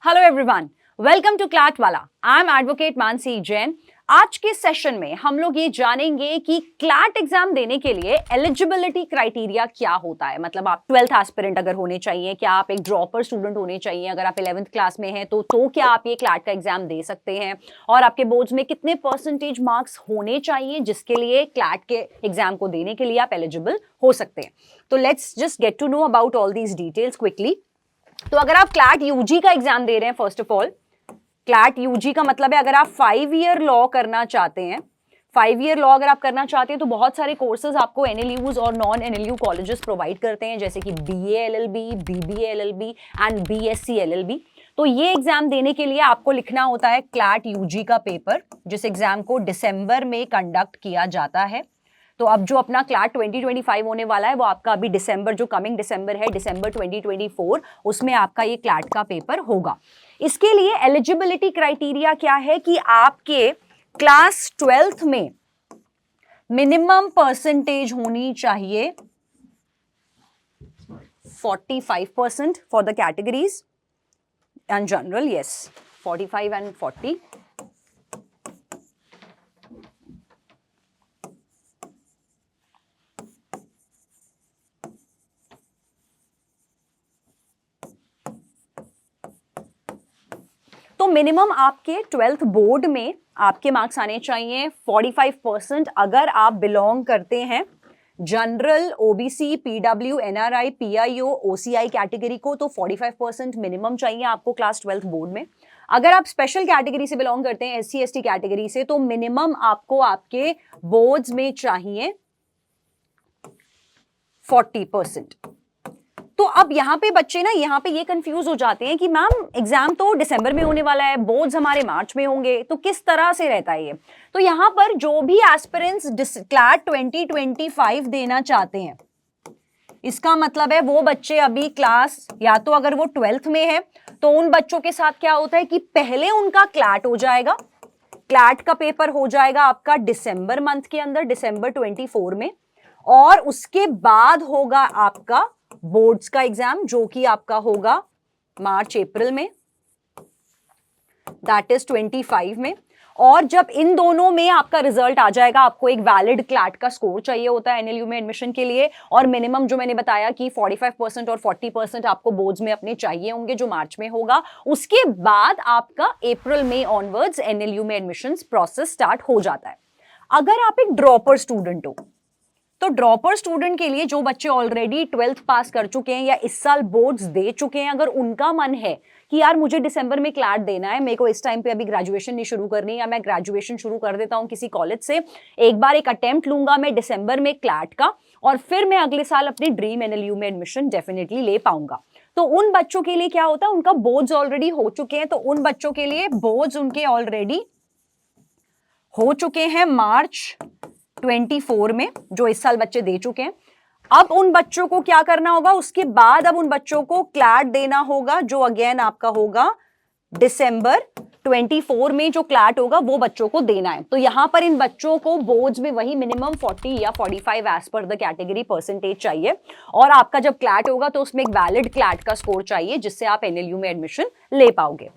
Hello everyone, welcome to CLAT वाला। I am advocate Mansi Jain. आज के सेशन में हम लोग ये जानेंगे कि क्लैट एग्जाम देने के लिए एलिजिबिलिटी क्राइटेरिया क्या होता है। मतलब आप 12th एस्पिरेंट अगर होने चाहिए, क्या आप एक ड्रॉपर स्टूडेंट होने चाहिए, अगर आप 11th क्लास में हैं तो क्या आप ये क्लैट का एग्जाम दे सकते हैं, और आपके बोर्ड्स में कितने परसेंटेज मार्क्स होने चाहिए जिसके लिए क्लैट के एग्जाम को देने के लिए आप एलिजिबल हो सकते हैं। तो let's just get to know about all these details quickly. तो अगर आप क्लैट यूजी का एग्जाम दे रहे हैं, first of all CLAT UG का मतलब है अगर आप 5 ईयर लॉ करना चाहते हैं, 5 ईयर लॉ अगर आप करना चाहते हैं तो बहुत सारे कोर्सेज आपको एनएलयूज और नॉन एनएलयू कॉलेजेस प्रोवाइड करते हैं, जैसे कि BA LLB, BBA LLB and BSc LLB. तो ये एग्जाम देने के लिए आपको लिखना होता है क्लैट यूजी का पेपर, जिस एग्जाम को दिसंबर में कंडक्ट किया जाता है। तो अब जो अपना क्लैट 2025 होने वाला है वो आपका अभी दिसंबर, जो कमिंग दिसंबर है, दिसंबर 2024, उसमें आपका ये क्लैट का पेपर होगा। इसके लिए एलिजिबिलिटी क्राइटेरिया क्या है कि आपके क्लास 12th में मिनिमम परसेंटेज होनी चाहिए 45% for the categories and general, yes 45 and 40। तो मिनिमम आपके 12th बोर्ड में आपके मार्क्स आने चाहिए 45%। अगर आप बिलोंग करते हैं general, OBC, PW, NRI, PIO, OCI category को, तो 45% मिनिमम चाहिए आपको क्लास 12th बोर्ड में। अगर आप स्पेशल कैटेगरी से बिलोंग करते हैं, एससी एसटी कैटेगरी से, तो मिनिमम आपको आपके बोर्ड्स में चाहिए 40%। तो अब यहाँ पे बच्चे ना यहाँ पे ये कंफ्यूज हो जाते हैं कि मैम एग्जाम तो दिसंबर में होने वाला है, बोर्ड्स हमारे मार्च में होंगे, तो किस तरह से रहता है ये। तो यहाँ पर जो भी एस्पिरेंट्स क्लैट 2025 देना चाहते हैं, इसका मतलब है वो बच्चे अभी क्लास, या तो अगर वो 12th में है तो उन बच्चों के साथ क्या होता है कि पहले उनका क्लैट हो जाएगा, क्लैट का पेपर हो जाएगा आपका दिसंबर मंथ के अंदर, दिसंबर 24 में, और उसके बाद होगा आपका बोर्ड्स का एग्जाम, जो कि आपका होगा मार्च अप्रैल में, दैट इज 25 में। और जब इन दोनों में आपका रिजल्ट आ जाएगा, आपको एक वैलिड क्लैट का स्कोर चाहिए होता है एनएलयू में एडमिशन के लिए, और मिनिमम जो मैंने बताया कि 45% और 40% आपको बोर्ड्स में अपने चाहिए होंगे, जो मार्च में होगा। उसके बाद आपका अप्रैल में ऑनवर्ड्स एनएलयू में एडमिशन प्रोसेस स्टार्ट हो जाता है। अगर आप एक ड्रॉपर स्टूडेंट हो, तो ड्रॉपर स्टूडेंट के लिए जो बच्चे ऑलरेडी 12th पास कर चुके हैं या इस साल बोर्ड्स दे चुके हैं, अगर उनका मन है कि यार मुझे दिसंबर में क्लैट देना है, मेरे को इस टाइम पे अभी ग्रेजुएशन नहीं शुरू करनी, या मैं ग्रेजुएशन शुरू कर देता हूं किसी कॉलेज से, एक बार एक अटेम्प्ट लूंगा मैं दिसंबर में क्लैट का, और फिर मैं अगले साल अपने ड्रीम एनएलयू में एडमिशन डेफिनेटली ले पाऊंगा। तो उन बच्चों के लिए क्या होता है, उनका बोर्ड्स ऑलरेडी हो चुके हैं, तो उन बच्चों के लिए बोर्ड्स उनके ऑलरेडी हो चुके हैं मार्च 24 में, जो इस साल बच्चे दे चुके हैं। अब उन बच्चों को क्या करना होगा, उसके बाद अब उन बच्चों को क्लैट देना होगा, जो अगेन आपका होगा दिसंबर 24 में, जो क्लैट होगा वो बच्चों को देना है। तो यहां पर इन बच्चों को बोर्ड्स में वही मिनिमम 40 या 45 as per the category percentage चाहिए, और आपका जब क्लैट होगा तो उसमें एक वैलिड क्लैट का स्कोर चाहिए जिससे आप एनएलयू में एडमिशन ले पाओगे।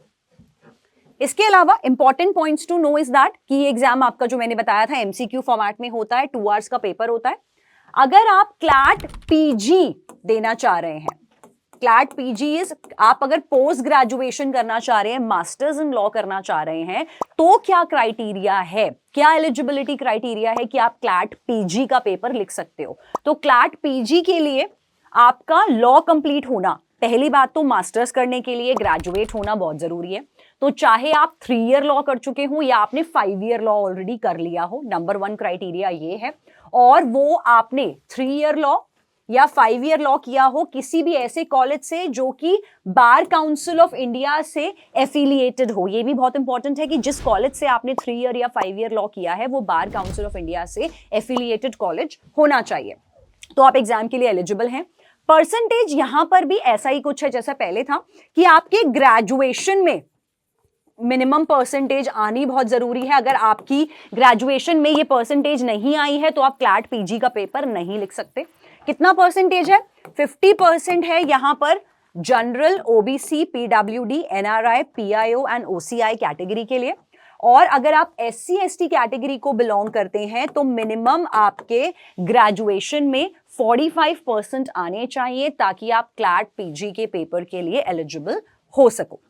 इसके अलावा important points to know is that कि ये एग्जाम आपका जो मैंने बताया था एमसीक्यू फॉर्मेट में होता है, 2 आवर्स का पेपर होता है। अगर आप क्लैट पीजी देना चाह रहे हैं, क्लैट पीजी इज, आप अगर पोस्ट ग्रेजुएशन करना चाह रहे हैं, मास्टर्स इन लॉ करना चाह रहे हैं, तो क्या क्राइटेरिया है, क्या एलिजिबिलिटी क्राइटेरिया है कि आप क्लैट पीजी का पेपर लिख सकते हो। तो क्लैट पीजी के लिए आपका लॉ कंप्लीट होना, पहली बात तो मास्टर्स करने के लिए ग्रेजुएट होना बहुत जरूरी है। तो चाहे आप 3 ईयर लॉ कर चुके हो या आपने 5 ईयर लॉ ऑलरेडी कर लिया हो, नंबर 1 क्राइटेरिया ये है। और वो आपने 3 ईयर लॉ या 5 ईयर लॉ किया हो किसी भी ऐसे कॉलेज से जो कि बार काउंसिल ऑफ इंडिया से एफिलिएटेड हो। ये भी बहुत इंपॉर्टेंट है कि जिस कॉलेज से आपने 3 ईयर या 5 ईयर लॉ किया है वो बार काउंसिल ऑफ इंडिया से एफिलिएटेड कॉलेज होना चाहिए, तो आप एग्जाम के लिए एलिजिबल हैं। परसेंटेज यहां पर भी ऐसा ही कुछ है जैसा पहले था कि आपके ग्रेजुएशन में मिनिमम परसेंटेज आनी बहुत जरूरी है। अगर आपकी ग्रेजुएशन में ये परसेंटेज नहीं आई है तो आप क्लैट पीजी का पेपर नहीं लिख सकते। कितना परसेंटेज है, 50% है यहाँ पर general, OBC, PWD, NRI, PIO and OCI category के लिए। और अगर आप एससी एसटी कैटेगरी को बिलोंग करते हैं तो मिनिमम आपके ग्रेजुएशन में 45% आने चाहिए ताकि आप क्लैट पीजी के पेपर के लिए एलिजिबल हो सको।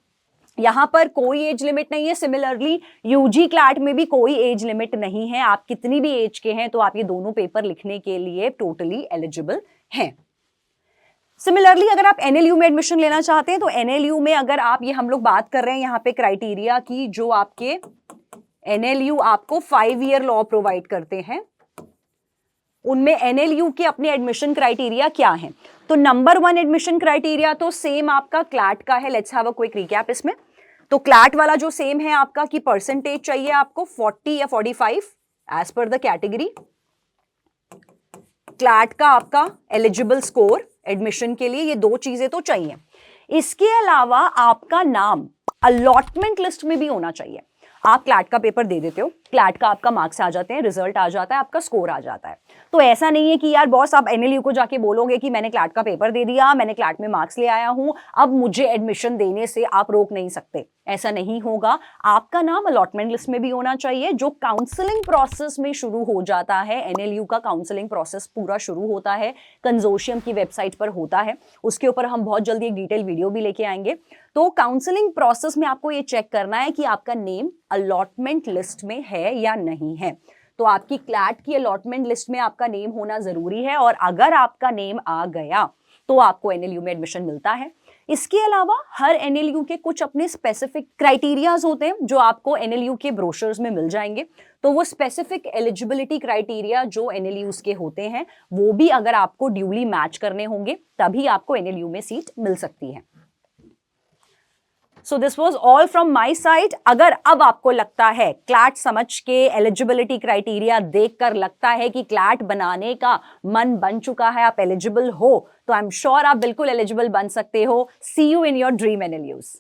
यहां पर कोई एज लिमिट नहीं है। सिमिलरली यूजी क्लैट में भी कोई एज लिमिट नहीं है। आप कितनी भी एज के हैं तो आप ये दोनों पेपर लिखने के लिए टोटली एलिजिबल हैं। सिमिलरली अगर आप एनएलयू में एडमिशन लेना चाहते हैं तो एनएलयू में अगर आप, ये हम लोग बात कर रहे हैं यहां पे क्राइटेरिया की, जो आपके एनएलयू आपको 5 ईयर लॉ प्रोवाइड करते हैं, उनमें एनएलयू के अपने एडमिशन क्राइटेरिया क्या हैं। तो नंबर 1 एडमिशन क्राइटेरिया तो सेम आपका क्लैट का है। Let's have a quick recap इसमें। तो क्लैट वाला जो सेम है आपका कि परसेंटेज चाहिए आपको 40 या 45 as per the category. CLAT का आपका एलिजिबल स्कोर एडमिशन के लिए, ये 2 चीजें तो चाहिए। इसके अलावा आपका नाम अलॉटमेंट लिस्ट में भी होना चाहिए। आप क्लैट का पेपर दे देते हो, क्लैट का आपका मार्क्स आ जाते हैं, रिजल्ट आ जाता है, आपका स्कोर आ जाता है। तो ऐसा नहीं है कि यार बॉस आप एनएलयू को जाके बोलोगे कि मैंने क्लैट का पेपर दे दिया, मैंने क्लैट में मार्क्स ले आया हूं, अब मुझे एडमिशन देने से आप रोक नहीं सकते। ऐसा नहीं होगा। आपका नाम अलॉटमेंट लिस्ट में भी होना चाहिए। जो काउंसलिंग प्रोसेस में शुरू हो जाता है, एनएलयू का काउंसलिंग प्रोसेस पूरा शुरू होता है, कंजोर्शियम की वेबसाइट पर होता है। उसके ऊपर हम बहुत जल्दी एक डिटेल वीडियो भी लेके आएंगे। तो काउंसलिंग प्रोसेस में आपको ये चेक करना है कि आपका नेम अलॉटमेंट लिस्ट में है या नहीं है। तो आपकी क्लैट की अलॉटमेंट लिस्ट में आपका नेम होना जरूरी है, और अगर आपका नेम आ गया तो आपको एनएलयू में एडमिशन मिलता है। इसके अलावा हर एनएलयू के कुछ अपने स्पेसिफिक क्राइटेरियाज होते हैं जो आपको एनएलयू के ब्रोशर्स में मिल जाएंगे। तो वो स्पेसिफिक एलिजिबिलिटी क्राइटेरिया जो एनएलयूज के होते हैं वो भी अगर आपको ड्यूली मैच करने होंगे तभी आपको एनएलयू में सीट मिल सकती है। So this was all from my side. अगर अब आपको लगता है, क्लैट समझ के एलिजिबिलिटी क्राइटेरिया देखकर लगता है कि क्लैट बनाने का मन बन चुका है, आप एलिजिबल हो, तो आई एम श्योर आप बिल्कुल एलिजिबल बन सकते हो। See you in your dream NLUs.